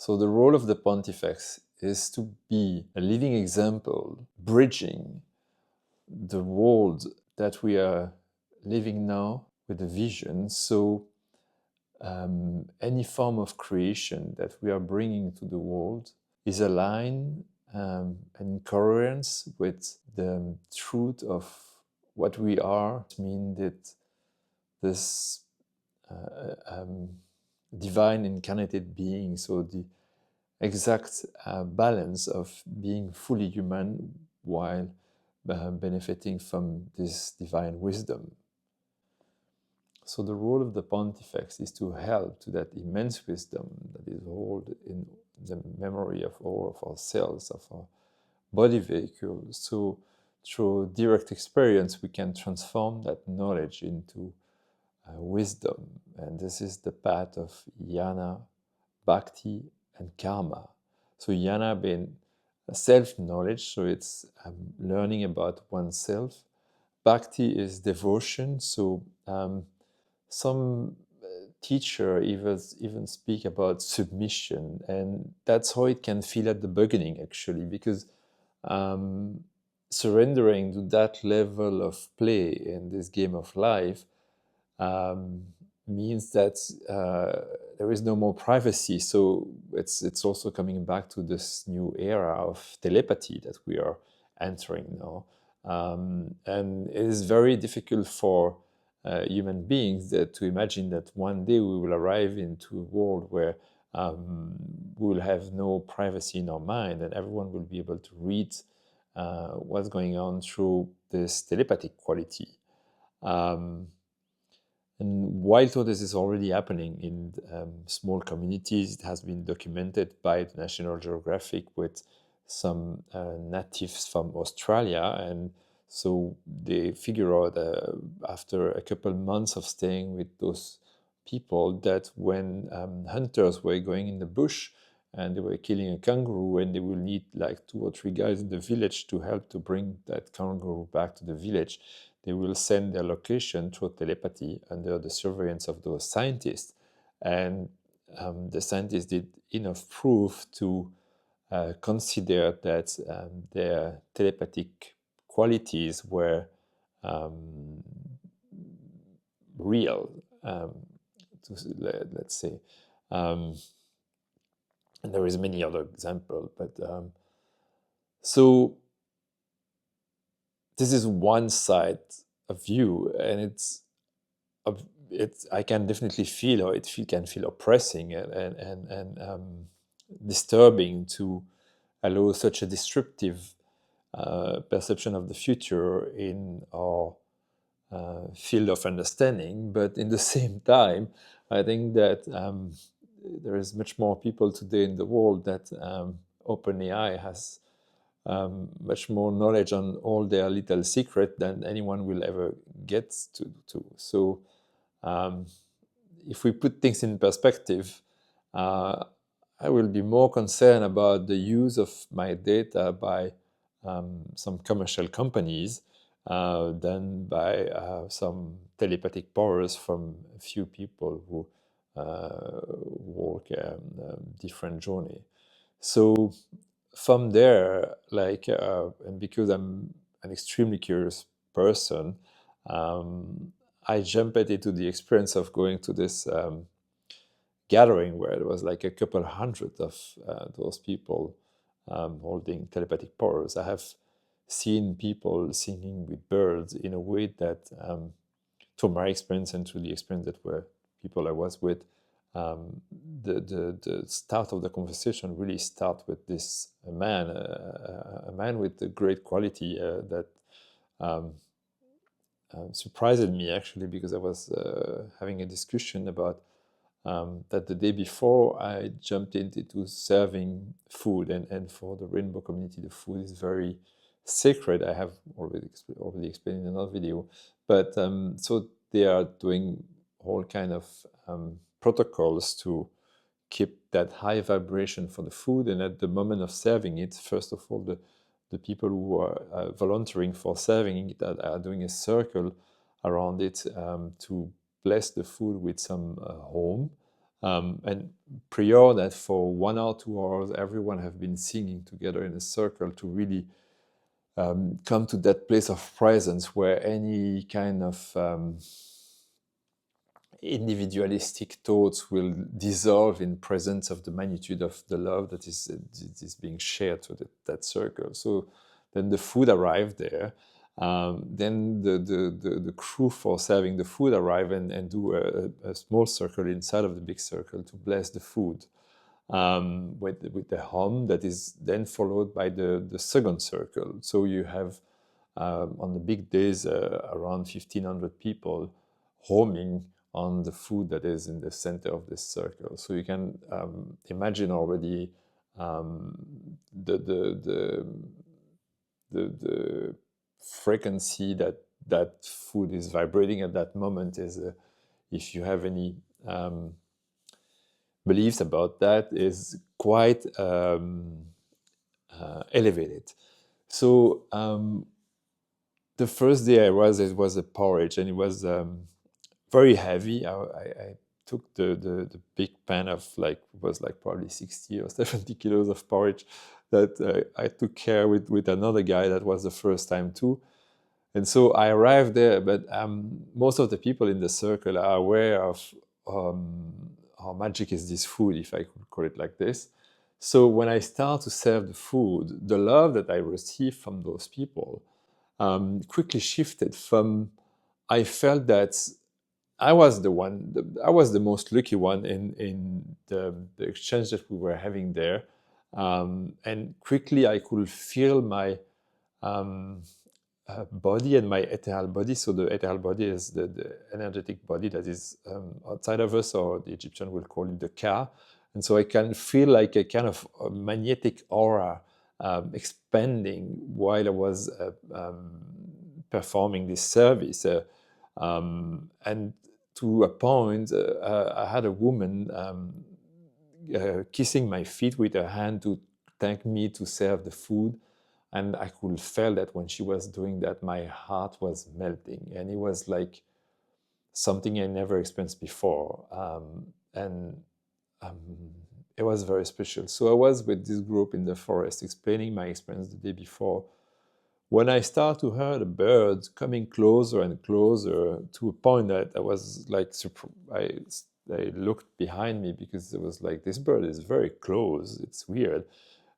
So the role of the Pontifex is to be a living example, bridging the world that we are living now with a vision. So any form of creation that we are bringing to the world is aligned and in coherence with the truth of what we are. I mean that this divine incarnated being, so the exact balance of being fully human while benefiting from this divine wisdom. So the role of the Pontifex is to help to that immense wisdom that is held in the memory of all of our cells, of our body vehicle. So through direct experience, we can transform that knowledge into wisdom. And this is the path of Jnana, Bhakti, and Karma. So Jnana being self-knowledge, so it's learning about oneself. Bhakti is devotion, so some teacher even speak about submission, and that's how it can feel at the beginning, actually, because surrendering to that level of play in this game of life means that there is no more privacy. So it's also coming back to this new era of telepathy that we are entering now, and it is very difficult for human beings to imagine that one day we will arrive into a world where we will have no privacy in our mind, and everyone will be able to read what's going on through this telepathic quality. And while this is already happening in small communities, it has been documented by the National Geographic with some natives from Australia. And so they figure out after a couple months of staying with those people that when hunters were going in the bush and they were killing a kangaroo, and they will need like 2 or 3 guys in the village to help to bring that kangaroo back to the village, they will send their location through telepathy under the surveillance of those scientists. And the scientists did enough proof to consider that their telepathic qualities were real, let's say. And there is many other examples, but so this is one side of view, and I can definitely feel how it can feel oppressing and disturbing to allow such a disruptive perception of the future in our field of understanding. But in the same time, I think that there is much more people today in the world that OpenAI has much more knowledge on all their little secret than anyone will ever get to. So if we put things in perspective, I will be more concerned about the use of my data by some commercial companies than by some telepathic powers from a few people who walk a different journey. So from there, and because I'm an extremely curious person, I jumped into the experience of going to this gathering where there was like a couple hundred of those people holding telepathic powers. I have seen people singing with birds in a way that, through my experience and through the experience that were people I was with, the start of the conversation really start with this man, a man with a great quality that surprised me, actually, because I was having a discussion about that the day before I jumped into serving food, and for the rainbow community, the food is very sacred. I have already explained in another video, but so they are doing all kind of protocols to keep that high vibration for the food. And at the moment of serving it, first of all, the people who are volunteering for serving it are doing a circle around it to bless the food with some home. And prior that, for 1 or 2 hours, everyone have been singing together in a circle to really come to that place of presence where any kind of individualistic thoughts will dissolve in presence of the magnitude of the love that is being shared to that circle. So then the food arrived there. Then the crew for serving the food arrive and do a small circle inside of the big circle to bless the food with the hum that is then followed by the second circle. So you have on the big days around 1,500 people homing on the food that is in the center of this circle. So you can imagine already the frequency that food is vibrating at that moment is, if you have any beliefs about that, is quite elevated. So the first day it was a porridge, and it was very heavy. I took the big pan of probably 60 or 70 kilos of porridge that I took care with another guy that was the first time too. And so I arrived there, but most of the people in the circle are aware of how magic is this food, if I could call it like this. So when I start to serve the food, the love that I received from those people quickly shifted from, I felt that I was the most lucky one in the exchange that we were having there. And quickly I could feel my body and my ethereal body. So the ethereal body is the energetic body that is outside of us, or the Egyptian will call it the Ka. And so I can feel like a kind of a magnetic aura expanding while I was performing this service. And to a point, I had a woman kissing my feet with her hand to thank me to serve the food. And I could feel that when she was doing that, my heart was melting. And it was like something I never experienced before. It was very special. So I was with this group in the forest explaining my experience the day before. When I start to hear the birds coming closer and closer, to a point that I was like, I looked behind me, because it was like, this bird is very close. It's weird.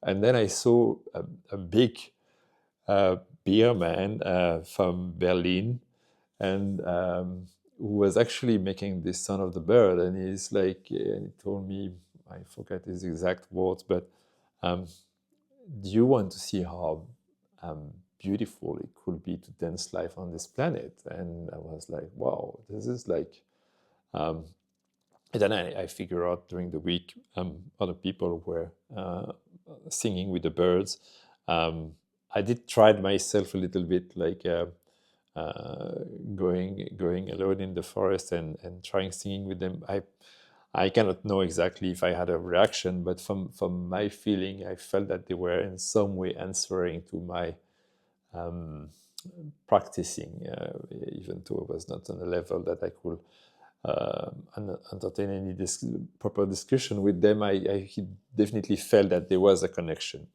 And then I saw a big beer man from Berlin, and who was actually making this sound of the bird. And he's like, and he told me, I forget his exact words, but do you want to see how beautiful it could be to dance life on this planet? And I was like, wow, this is like... And then I figure out during the week, other people were singing with the birds. I did try myself a little bit, like going alone in the forest and trying singing with them. I cannot know exactly if I had a reaction, but from my feeling, I felt that they were in some way answering to my practicing, even though I was not on a level that I could entertain any proper discussion with them. I definitely felt that there was a connection.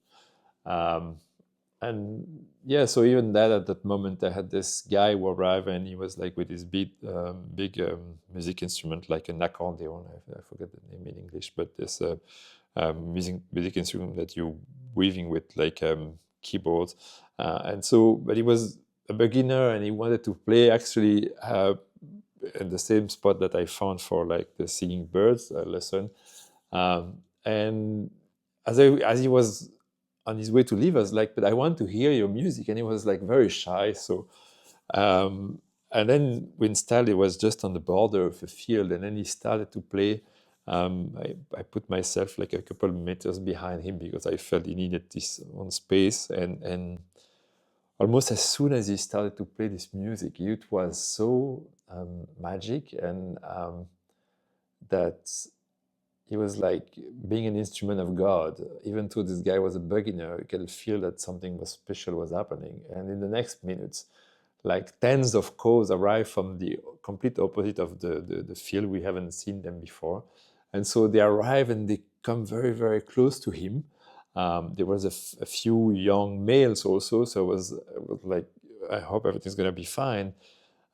And yeah, so even that, at that moment, I had this guy who arrived, and he was like with his big music instrument, like an accordion. I forget the name in English, but this music instrument that you're weaving with, like keyboards. And so, but he was a beginner, and he wanted to play actually in the same spot that I found for like the singing birds lesson. And as he was on his way to leave, I was like, but I want to hear your music. And he was like very shy. So, and then instead it was just on the border of a field, and then he started to play. I put myself like a couple of meters behind him, because I felt he needed this own space. And almost as soon as he started to play this music, it was so magic, and that he was like being an instrument of God. Even though this guy was a beginner, you could feel that something was special was happening. And in the next minutes, like tens of calls arrived from the complete opposite of the field. We haven't seen them before. And so they arrive and they come very, very close to him. There was a few young males also, so I was like, I hope everything's going to be fine.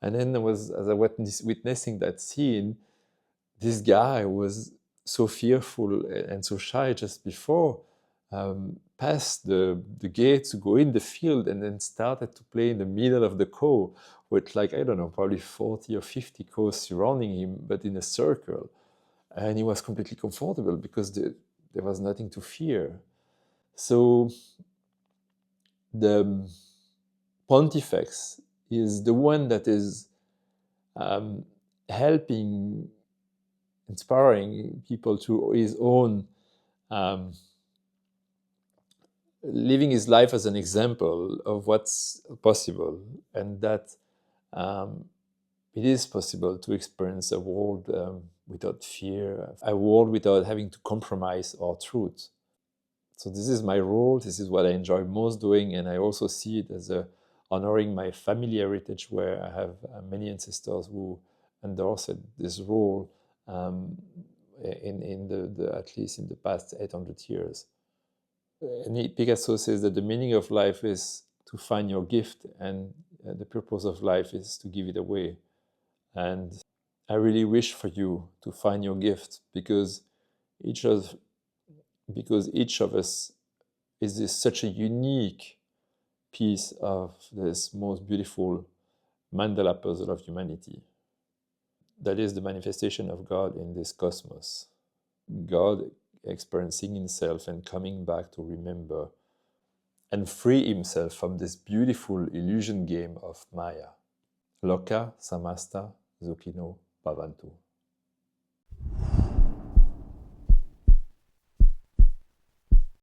And then as I was witnessing that scene, this guy was so fearful and so shy just before, passed the gate to go in the field, and then started to play in the middle of the cow with, like, I don't know, probably 40 or 50 cows surrounding him, but in a circle. And he was completely comfortable because there was nothing to fear. So the Pontifex is the one that is helping, inspiring people to his own, living his life as an example of what's possible, and that it is possible to experience a world without fear, a world without having to compromise our truth. So this is my role, this is what I enjoy most doing, and I also see it as honoring my family heritage, where I have many ancestors who endorsed this role in the at least in the past 800 years. And Picasso says that the meaning of life is to find your gift, and the purpose of life is to give it away. And I really wish for you to find your gift, because each of us is such a unique piece of this most beautiful mandala puzzle of humanity. That is the manifestation of God in this cosmos. God experiencing himself and coming back to remember and free himself from this beautiful illusion game of Maya. Lokah, Samastah, Sukhino, Bhavantu.